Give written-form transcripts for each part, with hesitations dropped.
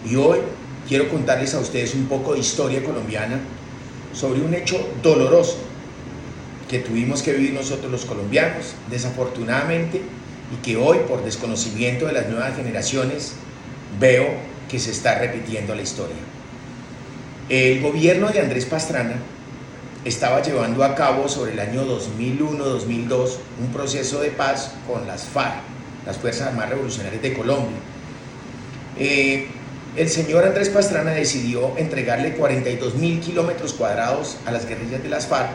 Y hoy quiero contarles a ustedes un poco de historia colombiana sobre un hecho doloroso que tuvimos que vivir nosotros los colombianos, desafortunadamente, y que hoy, por desconocimiento de las nuevas generaciones, veo que se está repitiendo la historia. El gobierno de Andrés Pastrana estaba llevando a cabo sobre el año 2001-2002 un proceso de paz con las FARC, las Fuerzas Armadas Revolucionarias de Colombia. El señor Andrés Pastrana decidió entregarle 42.000 kilómetros cuadrados a las guerrillas de las FARC,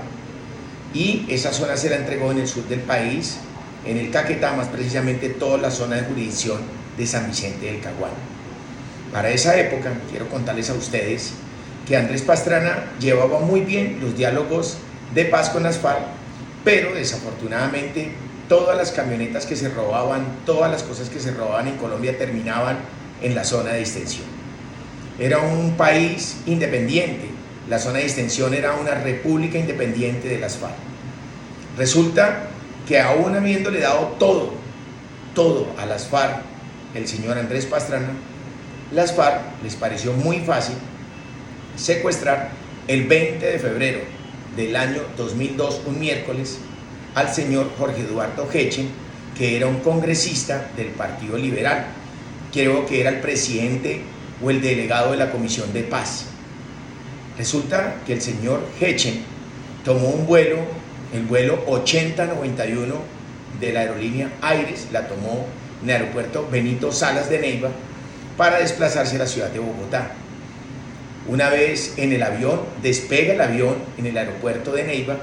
y esa zona se la entregó en el sur del país, en el Caquetá, más precisamente toda la zona de jurisdicción de San Vicente del Caguán. Para esa época, quiero contarles a ustedes que Andrés Pastrana llevaba muy bien los diálogos de paz con las FARC, pero desafortunadamente todas las camionetas que se robaban, todas las cosas que se robaban en Colombia terminaban en la zona de Distensión. Era un país independiente, la zona de Distensión era una república independiente de las FARC. Resulta que aún habiéndole dado todo a las FARC, el señor Andrés Pastrana, las FARC les pareció muy fácil secuestrar el 20 de febrero del año 2002, un miércoles, al señor Jorge Eduardo Hechen, que era un congresista del Partido Liberal, creo que era el presidente o el delegado de la Comisión de Paz. Resulta que el señor Hechen tomó un vuelo, el vuelo 8091 de la aerolínea Aires, la tomó en el aeropuerto Benito Salas de Neiva para desplazarse a la ciudad de Bogotá. Una vez en el avión, despega el avión en el aeropuerto de Neiva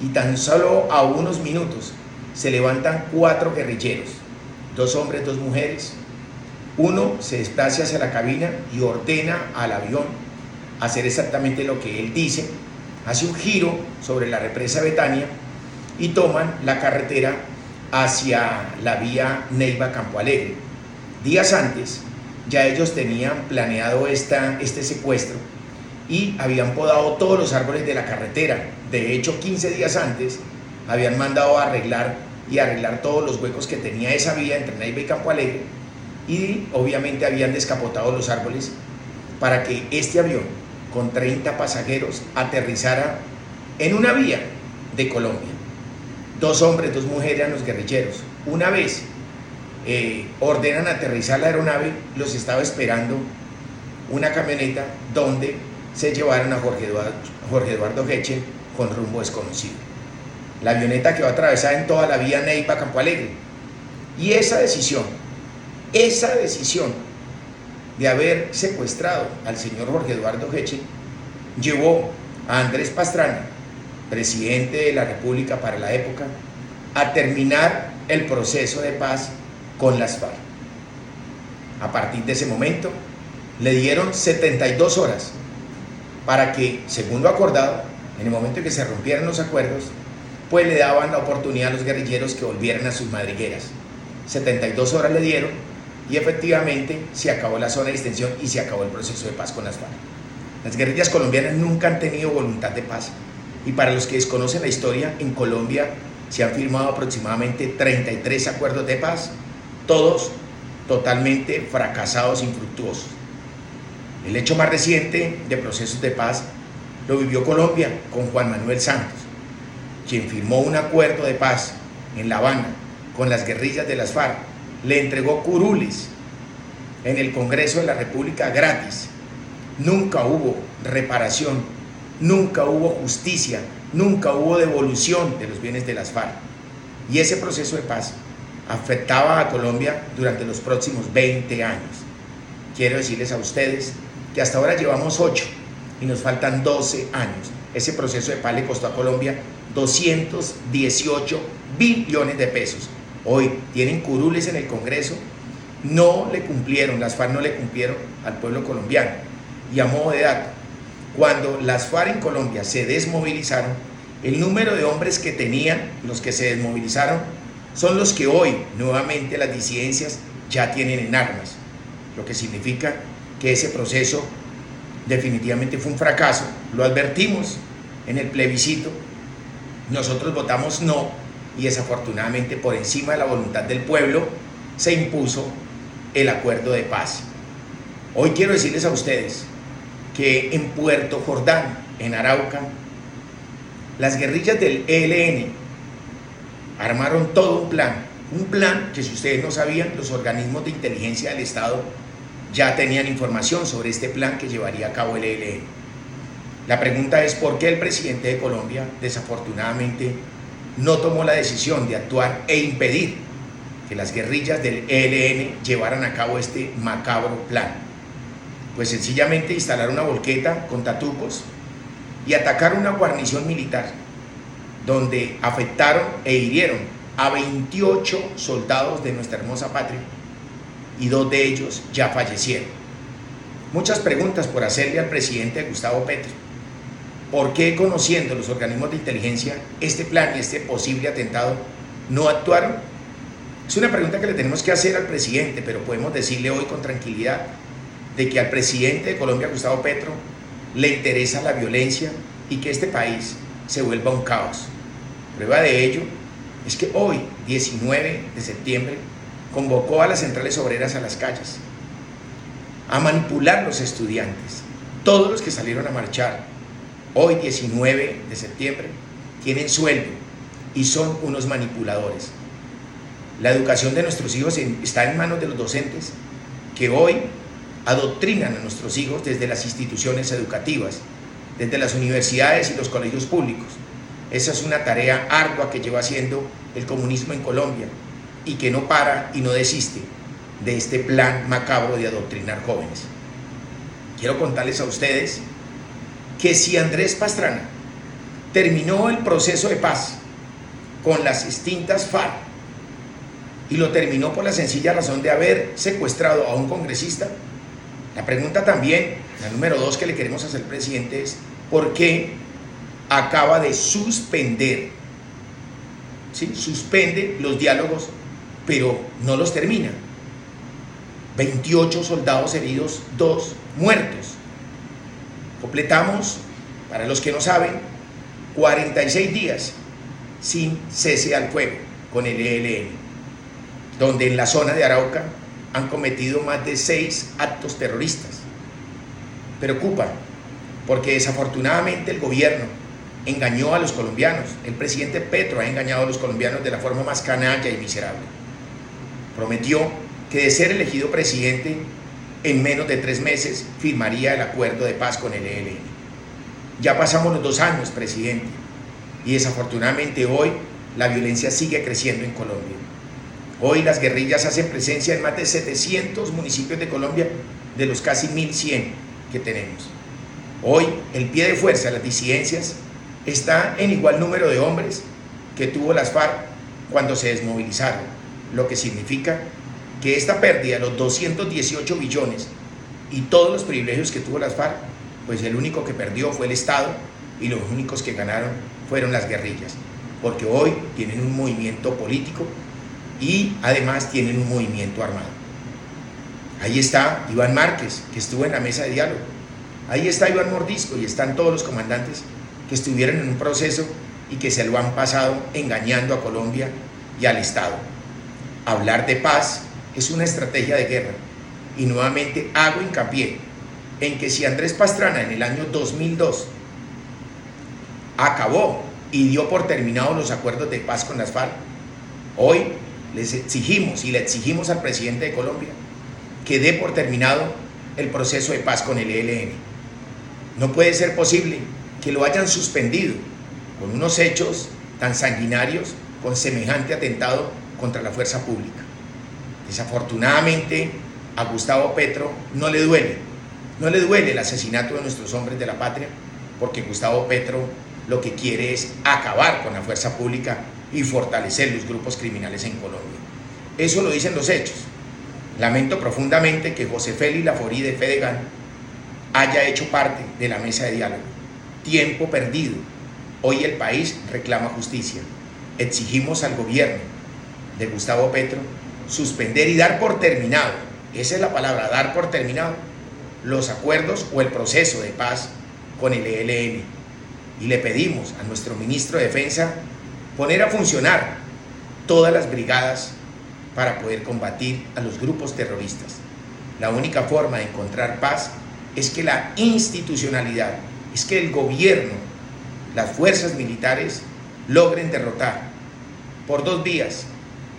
y tan solo a unos minutos se levantan 4 guerrilleros, 2 hombres, 2 mujeres. Uno se desplaza hacia la cabina y ordena al avión hacer exactamente lo que él dice, hace un giro sobre la represa Betania y toman la carretera hacia la vía Neiva-Campo Alegre. Días antes ya ellos tenían planeado este secuestro y habían podado todos los árboles de la carretera. De hecho, 15 días antes habían mandado a arreglar todos los huecos que tenía esa vía entre Neiva y Campo Alegre, y obviamente habían descapotado los árboles para que este avión con 30 pasajeros aterrizara en una vía de Colombia. 2 hombres, 2 mujeres eran los guerrilleros. Una vez ordenan aterrizar la aeronave, los estaba esperando una camioneta donde se llevaron a Jorge Eduardo Hechen con rumbo desconocido. La avioneta quedó atravesada en toda la vía Neiva-Campo Alegre, y esa decisión de haber secuestrado al señor Jorge Eduardo Hechen llevó a Andrés Pastrana, presidente de la República para la época, a terminar el proceso de paz con las FARC. A partir de ese momento le dieron 72 horas para que, según lo acordado, en el momento en que se rompieran los acuerdos, pues le daban la oportunidad a los guerrilleros que volvieran a sus madrigueras. 72 horas le dieron y efectivamente se acabó la zona de distensión y se acabó el proceso de paz con las FARC. Las guerrillas colombianas nunca han tenido voluntad de paz, y para los que desconocen la historia, en Colombia se han firmado aproximadamente 33 acuerdos de paz, todos totalmente fracasados, infructuosos. El hecho más reciente de procesos de paz lo vivió Colombia con Juan Manuel Santos, quien firmó un acuerdo de paz en La Habana con las guerrillas de las FARC, le entregó curules en el Congreso de la República gratis. Nunca hubo reparación, nunca hubo justicia, nunca hubo devolución de los bienes de las FARC. Y ese proceso de paz afectaba a Colombia durante los próximos 20 años. Quiero decirles a ustedes que hasta ahora llevamos 8 y nos faltan 12 años. Ese proceso de paz le costó a Colombia 218 billones de pesos. Hoy tienen curules en el Congreso, no le cumplieron, las FARC no le cumplieron al pueblo colombiano. Y a modo de dato, cuando las FARC en Colombia se desmovilizaron, el número de hombres que tenían los que se desmovilizaron son los que hoy nuevamente las disidencias ya tienen en armas, lo que significa que ese proceso definitivamente fue un fracaso. Lo advertimos en el plebiscito, nosotros votamos no, y desafortunadamente por encima de la voluntad del pueblo se impuso el acuerdo de paz. Hoy quiero decirles a ustedes que en Puerto Jordán, en Arauca, las guerrillas del ELN armaron todo un plan que, si ustedes no sabían, los organismos de inteligencia del Estado ya tenían información sobre este plan que llevaría a cabo el ELN. La pregunta es: ¿por qué el presidente de Colombia desafortunadamente no tomó la decisión de actuar e impedir que las guerrillas del ELN llevaran a cabo este macabro plan? Pues sencillamente instalar una volqueta con tatucos y atacar una guarnición militar, donde afectaron e hirieron a 28 soldados de nuestra hermosa patria, y 2 de ellos ya fallecieron. Muchas preguntas por hacerle al presidente Gustavo Petro. ¿Por qué, conociendo los organismos de inteligencia este plan y este posible atentado, no actuaron? Es una pregunta que le tenemos que hacer al presidente, pero podemos decirle hoy con tranquilidad de que al presidente de Colombia, Gustavo Petro, le interesa la violencia y que este país se vuelva un caos. Prueba de ello es que hoy, 19 de septiembre, convocó a las centrales obreras a las calles, a manipular los estudiantes. Todos los que salieron a marchar hoy, 19 de septiembre, tienen sueldo y son unos manipuladores. La educación de nuestros hijos está en manos de los docentes, que hoy adoctrinan a nuestros hijos desde las instituciones educativas, desde las universidades y los colegios públicos. Esa es una tarea ardua que lleva haciendo el comunismo en Colombia y que no para y no desiste de este plan macabro de adoctrinar jóvenes. Quiero contarles a ustedes que si Andrés Pastrana terminó el proceso de paz con las extintas FARC y lo terminó por la sencilla razón de haber secuestrado a un congresista, la pregunta también, la número 2 que le queremos hacer al presidente es: ¿por qué acaba de suspender? ¿Sí? Suspende los diálogos, pero no los termina. 28 soldados heridos, 2 muertos. Completamos, para los que no saben, 46 días sin cese al fuego con el ELN, donde en la zona de Arauca han cometido más de 6 actos terroristas. Preocupa, porque desafortunadamente el gobierno engañó a los colombianos. El presidente Petro ha engañado a los colombianos de la forma más canalla y miserable. Prometió que, de ser elegido presidente, en menos de 3 meses firmaría el acuerdo de paz con el ELN. Ya pasamos los 2 años, presidente, y desafortunadamente hoy la violencia sigue creciendo en Colombia. Hoy las guerrillas hacen presencia en más de 700 municipios de Colombia, de los casi 1100 que tenemos. Hoy el pie de fuerza de las disidencias está en igual número de hombres que tuvo las FARC cuando se desmovilizaron, lo que significa que esta pérdida, los 218 billones y todos los privilegios que tuvo las FARC, pues el único que perdió fue el Estado y los únicos que ganaron fueron las guerrillas, porque hoy tienen un movimiento político y además tienen un movimiento armado. Ahí está Iván Márquez, que estuvo en la mesa de diálogo. Ahí está Iván Mordisco y están todos los comandantes que estuvieron en un proceso y que se lo han pasado engañando a Colombia y al Estado. Hablar de paz es una estrategia de guerra, y nuevamente hago hincapié en que si Andrés Pastrana en el año 2002 acabó y dio por terminados los acuerdos de paz con las FARC, hoy les exigimos y le exigimos al presidente de Colombia que dé por terminado el proceso de paz con el ELN. No puede ser posible que lo hayan suspendido con unos hechos tan sanguinarios, con semejante atentado contra la fuerza pública. Desafortunadamente a Gustavo Petro no le duele el asesinato de nuestros hombres de la patria, porque Gustavo Petro lo que quiere es acabar con la fuerza pública y fortalecer los grupos criminales en Colombia. Eso lo dicen los hechos. Lamento profundamente que José Félix Laforí de Fedegan haya hecho parte de la mesa de diálogo. Tiempo perdido. Hoy el país reclama justicia. Exigimos al gobierno de Gustavo Petro suspender y dar por terminado, esa es la palabra, dar por terminado, los acuerdos o el proceso de paz con el ELN. Y le pedimos a nuestro ministro de Defensa poner a funcionar todas las brigadas para poder combatir a los grupos terroristas. La única forma de encontrar paz es que la institucionalidad, es que el gobierno, las fuerzas militares logren derrotar por 2 vías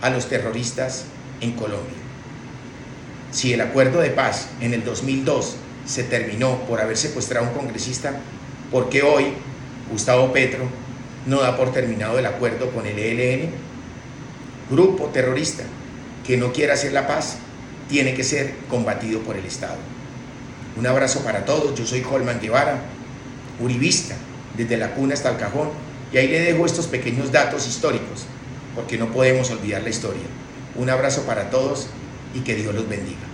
a los terroristas en Colombia. Si el acuerdo de paz en el 2002 se terminó por haber secuestrado a un congresista, ¿por qué hoy Gustavo Petro no da por terminado el acuerdo con el ELN? Grupo terrorista que no quiera hacer la paz tiene que ser combatido por el Estado. Un abrazo para todos. Yo soy Holman Guevara, uribista desde la cuna hasta el cajón, y ahí le dejo estos pequeños datos históricos porque no podemos olvidar la historia. Un abrazo para todos y que Dios los bendiga.